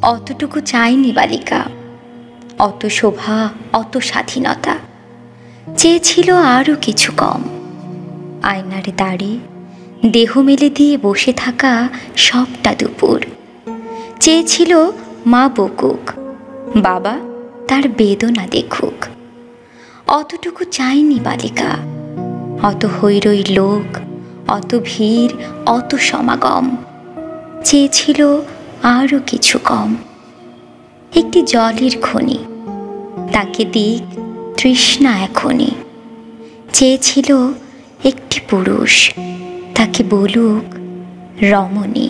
অতটুকু চায়নি বালিকা, অত শোভা, অত স্বাধীনতা। চেয়েছিল আরও কিছু কম। আয়নার দাঁড়ে দেহ মেলে দিয়ে বসে থাকা সবটা দুপুর। চেয়েছিল মা বকুক, বাবা তার বেদনা দেখুক। অতটুকু চায়নি বালিকা, অত হৈরৈ লোক, অত ভিড়, অত সমাগম। চেয়েছিল আরও কিছু কম। একটি জলের খনি, তাকে দিক তৃষ্ণা এখনই। চেয়েছিল একটি পুরুষ, তাকে বলুক রমণী।